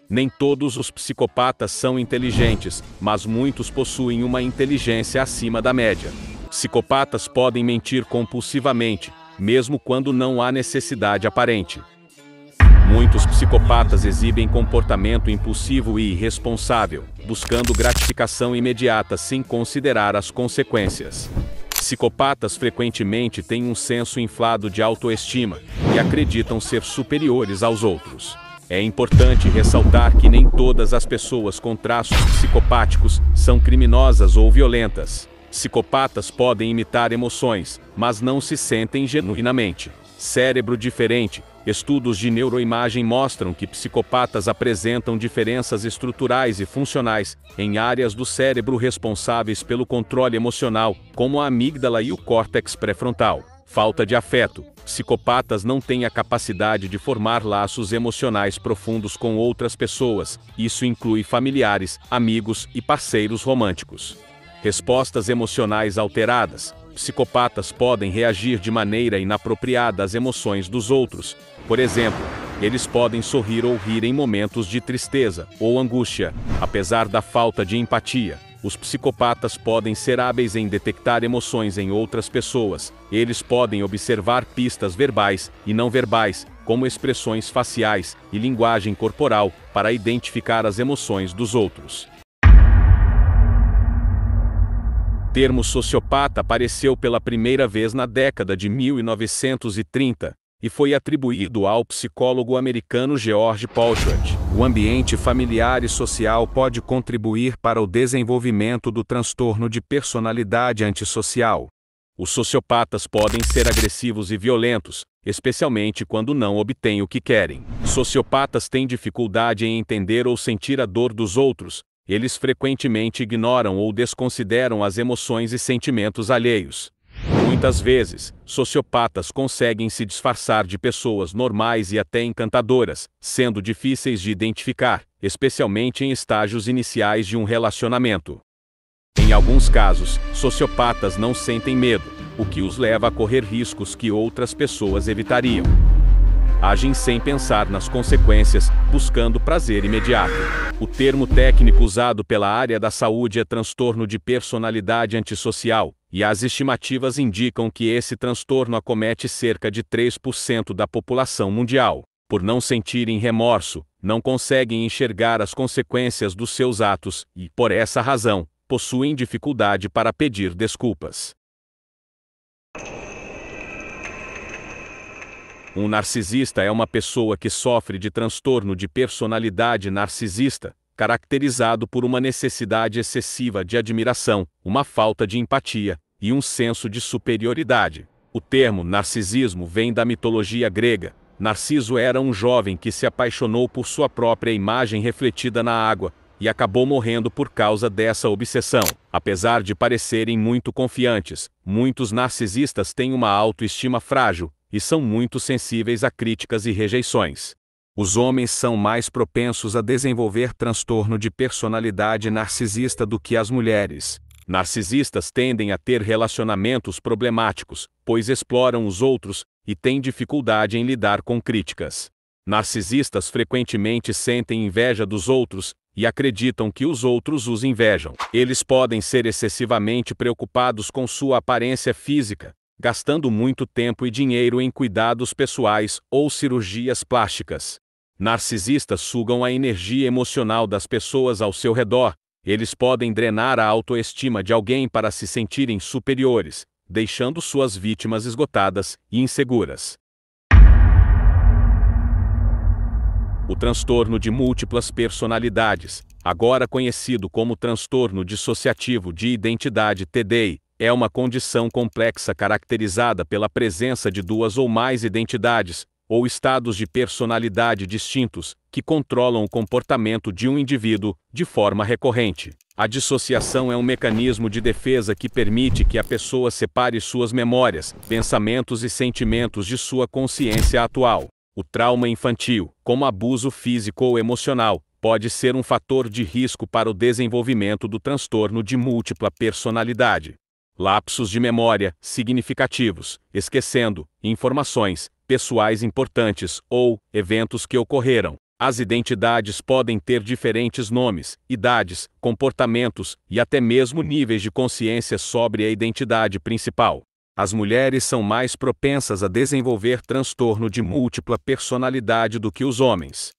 Nem todos os psicopatas são inteligentes, mas muitos possuem uma inteligência acima da média. Psicopatas podem mentir compulsivamente, mesmo quando não há necessidade aparente. Muitos psicopatas exibem comportamento impulsivo e irresponsável, buscando gratificação imediata sem considerar as consequências. Psicopatas frequentemente têm um senso inflado de autoestima e acreditam ser superiores aos outros. É importante ressaltar que nem todas as pessoas com traços psicopáticos são criminosas ou violentas. Psicopatas podem imitar emoções, mas não se sentem genuinamente. Cérebro diferente. Estudos de neuroimagem mostram que psicopatas apresentam diferenças estruturais e funcionais em áreas do cérebro responsáveis pelo controle emocional, como a amígdala e o córtex pré-frontal. Falta de afeto. Psicopatas não têm a capacidade de formar laços emocionais profundos com outras pessoas. Isso inclui familiares, amigos e parceiros românticos. Respostas emocionais alteradas. Psicopatas podem reagir de maneira inapropriada às emoções dos outros. Por exemplo, eles podem sorrir ou rir em momentos de tristeza ou angústia. Apesar da falta de empatia, os psicopatas podem ser hábeis em detectar emoções em outras pessoas. Eles podem observar pistas verbais e não verbais, como expressões faciais e linguagem corporal, para identificar as emoções dos outros. O termo sociopata apareceu pela primeira vez na década de 1930 e foi atribuído ao psicólogo americano George Pauchat. O ambiente familiar e social pode contribuir para o desenvolvimento do transtorno de personalidade antissocial. Os sociopatas podem ser agressivos e violentos, especialmente quando não obtêm o que querem. Sociopatas têm dificuldade em entender ou sentir a dor dos outros. Eles frequentemente ignoram ou desconsideram as emoções e sentimentos alheios. Muitas vezes, sociopatas conseguem se disfarçar de pessoas normais e até encantadoras, sendo difíceis de identificar, especialmente em estágios iniciais de um relacionamento. Em alguns casos, sociopatas não sentem medo, o que os leva a correr riscos que outras pessoas evitariam. Agem sem pensar nas consequências, buscando prazer imediato. O termo técnico usado pela área da saúde é transtorno de personalidade antissocial, e as estimativas indicam que esse transtorno acomete cerca de 3% da população mundial. Por não sentirem remorso, não conseguem enxergar as consequências dos seus atos e, por essa razão, possuem dificuldade para pedir desculpas. Um narcisista é uma pessoa que sofre de transtorno de personalidade narcisista, caracterizado por uma necessidade excessiva de admiração, uma falta de empatia e um senso de superioridade. O termo narcisismo vem da mitologia grega. Narciso era um jovem que se apaixonou por sua própria imagem refletida na água e acabou morrendo por causa dessa obsessão. Apesar de parecerem muito confiantes, muitos narcisistas têm uma autoestima frágil e são muito sensíveis a críticas e rejeições. Os homens são mais propensos a desenvolver transtorno de personalidade narcisista do que as mulheres. Narcisistas tendem a ter relacionamentos problemáticos, pois exploram os outros e têm dificuldade em lidar com críticas. Narcisistas frequentemente sentem inveja dos outros e acreditam que os outros os invejam. Eles podem ser excessivamente preocupados com sua aparência física, gastando muito tempo e dinheiro em cuidados pessoais ou cirurgias plásticas. Narcisistas sugam a energia emocional das pessoas ao seu redor. Eles podem drenar a autoestima de alguém para se sentirem superiores, deixando suas vítimas esgotadas e inseguras. O transtorno de múltiplas personalidades, agora conhecido como transtorno dissociativo de identidade (TDI), é uma condição complexa caracterizada pela presença de duas ou mais identidades, ou estados de personalidade distintos, que controlam o comportamento de um indivíduo de forma recorrente. A dissociação é um mecanismo de defesa que permite que a pessoa separe suas memórias, pensamentos e sentimentos de sua consciência atual. O trauma infantil, como abuso físico ou emocional, pode ser um fator de risco para o desenvolvimento do transtorno de múltipla personalidade. Lapsos de memória significativos, esquecendo informações pessoais importantes ou eventos que ocorreram, As identidades podem ter diferentes nomes, idades, comportamentos e até mesmo níveis de consciência sobre a identidade principal. As mulheres são mais propensas a desenvolver transtorno de múltipla personalidade do que os homens.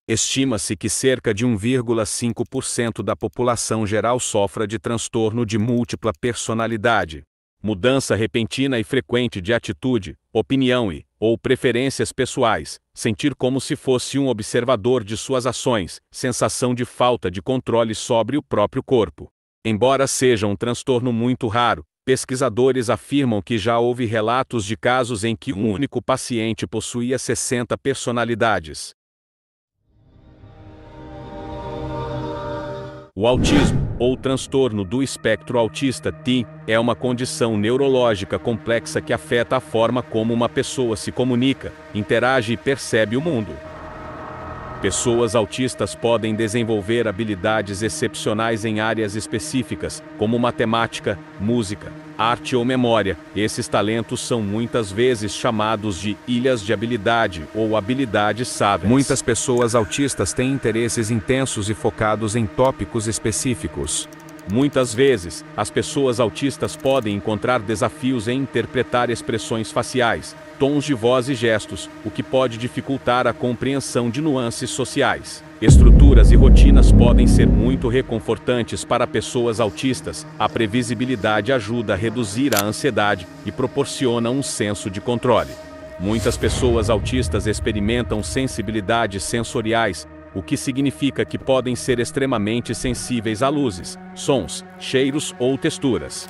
Estima-se que cerca de 1,5% da população geral sofra de transtorno de múltipla personalidade. Mudança repentina e frequente de atitude, opinião ou preferências pessoais, sentir como se fosse um observador de suas ações, sensação de falta de controle sobre o próprio corpo. Embora seja um transtorno muito raro, pesquisadores afirmam que já houve relatos de casos em que um único paciente possuía 60 personalidades. O autismo, ou transtorno do espectro autista (TIA), é uma condição neurológica complexa que afeta a forma como uma pessoa se comunica, interage e percebe o mundo. Pessoas autistas podem desenvolver habilidades excepcionais em áreas específicas, como matemática, música, arte ou memória. Esses talentos são muitas vezes chamados de ilhas de habilidade ou habilidades sábias. Muitas pessoas autistas têm interesses intensos e focados em tópicos específicos. Muitas vezes, as pessoas autistas podem encontrar desafios em interpretar expressões faciais, tons de voz e gestos, o que pode dificultar a compreensão de nuances sociais. Estruturas e rotinas podem ser muito reconfortantes para pessoas autistas. A previsibilidade ajuda a reduzir a ansiedade e proporciona um senso de controle. Muitas pessoas autistas experimentam sensibilidades sensoriais, o que significa que podem ser extremamente sensíveis a luzes, sons, cheiros ou texturas.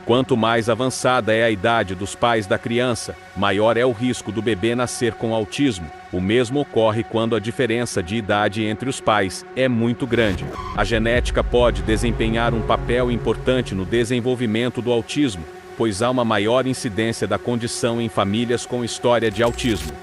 Quanto mais avançada é a idade dos pais da criança, maior é o risco do bebê nascer com autismo. O mesmo ocorre quando a diferença de idade entre os pais é muito grande. A genética pode desempenhar um papel importante no desenvolvimento do autismo, pois há uma maior incidência da condição em famílias com história de autismo.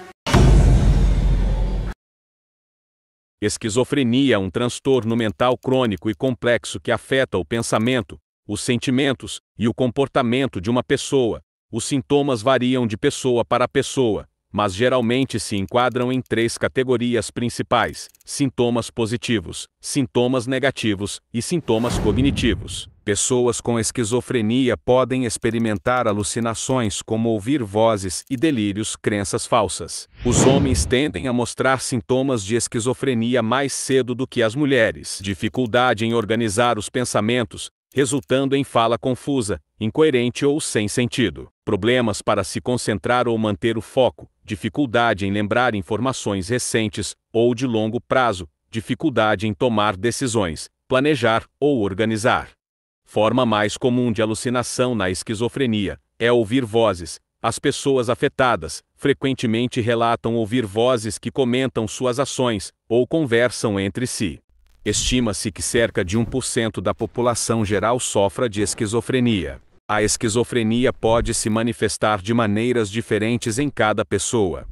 Esquizofrenia é um transtorno mental crônico e complexo que afeta o pensamento, os sentimentos e o comportamento de uma pessoa. Os sintomas variam de pessoa para pessoa, mas geralmente se enquadram em 3 categorias principais: sintomas positivos, sintomas negativos e sintomas cognitivos. Pessoas com esquizofrenia podem experimentar alucinações como ouvir vozes e delírios, crenças falsas. Os homens tendem a mostrar sintomas de esquizofrenia mais cedo do que as mulheres. Dificuldade em organizar os pensamentos, resultando em fala confusa, incoerente ou sem sentido. Problemas para se concentrar ou manter o foco, dificuldade em lembrar informações recentes ou de longo prazo, dificuldade em tomar decisões, planejar ou organizar. Forma mais comum de alucinação na esquizofrenia é ouvir vozes. As pessoas afetadas frequentemente relatam ouvir vozes que comentam suas ações ou conversam entre si. Estima-se que cerca de 1% da população geral sofra de esquizofrenia. A esquizofrenia pode se manifestar de maneiras diferentes em cada pessoa.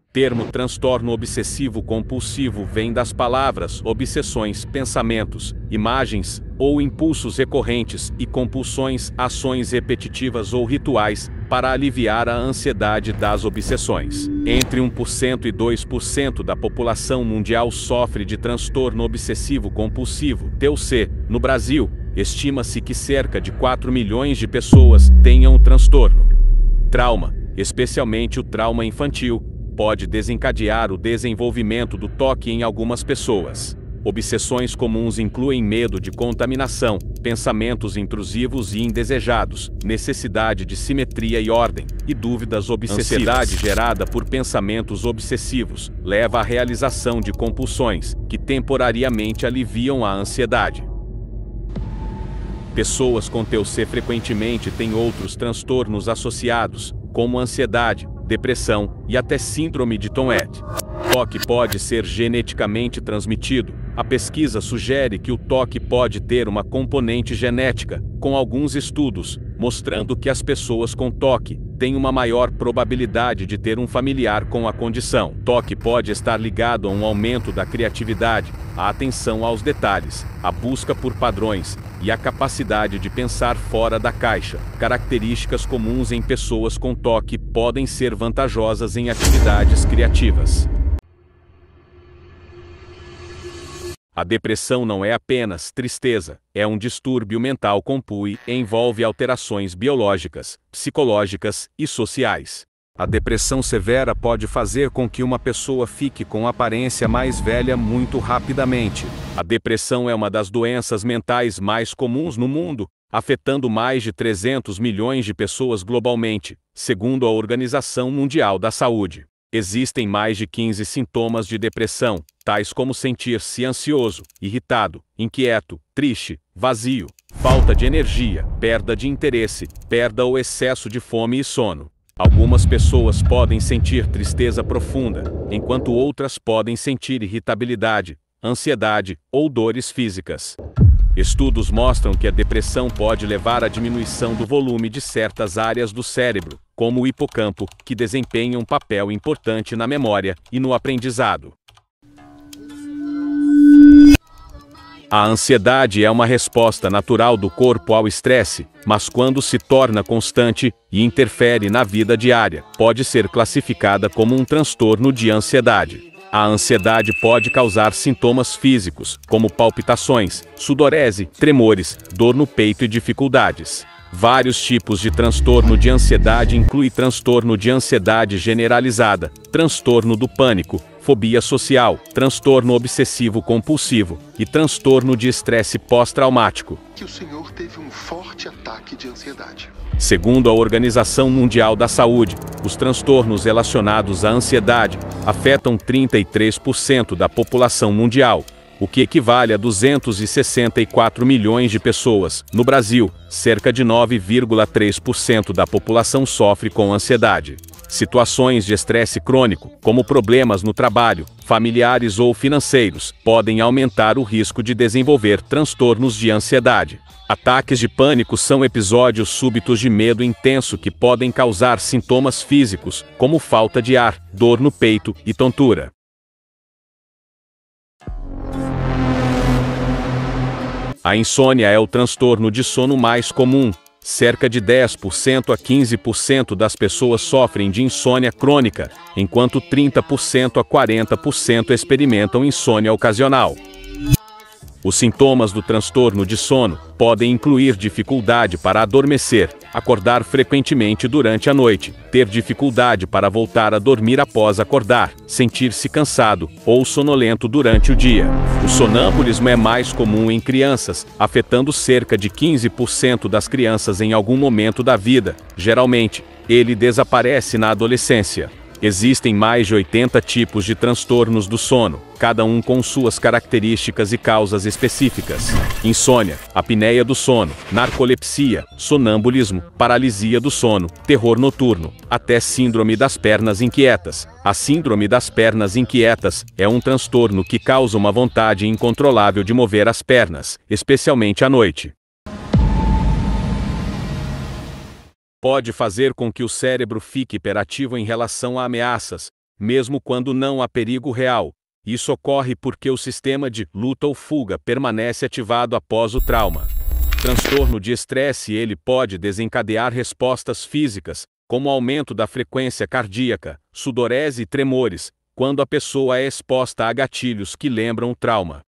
O termo transtorno obsessivo compulsivo vem das palavras obsessões, pensamentos, imagens ou impulsos recorrentes e compulsões, ações repetitivas ou rituais, para aliviar a ansiedade das obsessões. Entre 1% e 2% da população mundial sofre de transtorno obsessivo compulsivo, TOC. No Brasil, estima-se que cerca de 4 milhões de pessoas tenham o transtorno. Trauma, especialmente o trauma infantil, pode desencadear o desenvolvimento do TOC em algumas pessoas. Obsessões comuns incluem medo de contaminação, pensamentos intrusivos e indesejados, necessidade de simetria e ordem, e dúvidas obsessivas. Ansiedade gerada por pensamentos obsessivos leva à realização de compulsões, que temporariamente aliviam a ansiedade. Pessoas com TOC frequentemente têm outros transtornos associados, como ansiedade, depressão e até síndrome de Tourette. TOC pode ser geneticamente transmitido. A pesquisa sugere que o TOC pode ter uma componente genética, com alguns estudos mostrando que as pessoas com TOC têm uma maior probabilidade de ter um familiar com a condição. TOC pode estar ligado a um aumento da criatividade, a atenção aos detalhes, a busca por padrões e a capacidade de pensar fora da caixa. Características comuns em pessoas com TOC podem ser vantajosas em atividades criativas. A depressão não é apenas tristeza, é um distúrbio mental compui e envolve alterações biológicas, psicológicas e sociais. A depressão severa pode fazer com que uma pessoa fique com aparência mais velha muito rapidamente. A depressão é uma das doenças mentais mais comuns no mundo, afetando mais de 300 milhões de pessoas globalmente, segundo a Organização Mundial da Saúde. Existem mais de 15 sintomas de depressão, tais como sentir-se ansioso, irritado, inquieto, triste, vazio, falta de energia, perda de interesse, perda ou excesso de fome e sono. Algumas pessoas podem sentir tristeza profunda, enquanto outras podem sentir irritabilidade, ansiedade ou dores físicas. Estudos mostram que a depressão pode levar à diminuição do volume de certas áreas do cérebro, como o hipocampo, que desempenham um papel importante na memória e no aprendizado. A ansiedade é uma resposta natural do corpo ao estresse, mas quando se torna constante e interfere na vida diária, pode ser classificada como um transtorno de ansiedade. A ansiedade pode causar sintomas físicos, como palpitações, sudorese, tremores, dor no peito e dificuldades. Vários tipos de transtorno de ansiedade incluem transtorno de ansiedade generalizada, transtorno do pânico, fobia social, transtorno obsessivo-compulsivo e transtorno de estresse pós-traumático. Que o senhor teve um forte ataque de ansiedade. Segundo a Organização Mundial da Saúde, os transtornos relacionados à ansiedade afetam 33% da população mundial, o que equivale a 264 milhões de pessoas. No Brasil, cerca de 9,3% da população sofre com ansiedade. Situações de estresse crônico, como problemas no trabalho, familiares ou financeiros, podem aumentar o risco de desenvolver transtornos de ansiedade. Ataques de pânico são episódios súbitos de medo intenso que podem causar sintomas físicos, como falta de ar, dor no peito e tontura. A insônia é o transtorno de sono mais comum. Cerca de 10% a 15% das pessoas sofrem de insônia crônica, enquanto 30% a 40% experimentam insônia ocasional. Os sintomas do transtorno de sono podem incluir dificuldade para adormecer, acordar frequentemente durante a noite, ter dificuldade para voltar a dormir após acordar, sentir-se cansado ou sonolento durante o dia. O sonambulismo é mais comum em crianças, afetando cerca de 15% das crianças em algum momento da vida. Geralmente, ele desaparece na adolescência. Existem mais de 80 tipos de transtornos do sono, cada um com suas características e causas específicas. Insônia, apneia do sono, narcolepsia, sonambulismo, paralisia do sono, terror noturno, até síndrome das pernas inquietas. A síndrome das pernas inquietas é um transtorno que causa uma vontade incontrolável de mover as pernas, especialmente à noite. Pode fazer com que o cérebro fique hiperativo em relação a ameaças, mesmo quando não há perigo real. Isso ocorre porque o sistema de luta ou fuga permanece ativado após o trauma. Transtorno de estresse ele pode desencadear respostas físicas, como aumento da frequência cardíaca, sudorese e tremores, quando a pessoa é exposta a gatilhos que lembram o trauma.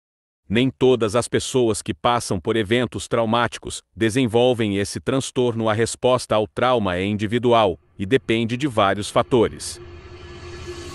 Nem todas as pessoas que passam por eventos traumáticos desenvolvem esse transtorno. A resposta ao trauma é individual e depende de vários fatores.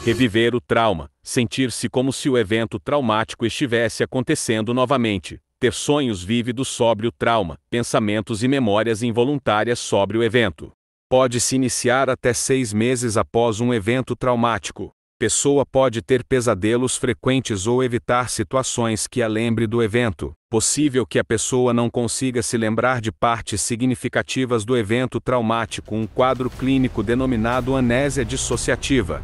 Reviver o trauma, sentir-se como se o evento traumático estivesse acontecendo novamente, ter sonhos vívidos sobre o trauma, pensamentos e memórias involuntárias sobre o evento. Pode se iniciar até 6 meses após um evento traumático. Pessoa pode ter pesadelos frequentes ou evitar situações que a lembre do evento. Possível que a pessoa não consiga se lembrar de partes significativas do evento traumático, um quadro clínico denominado amnésia dissociativa.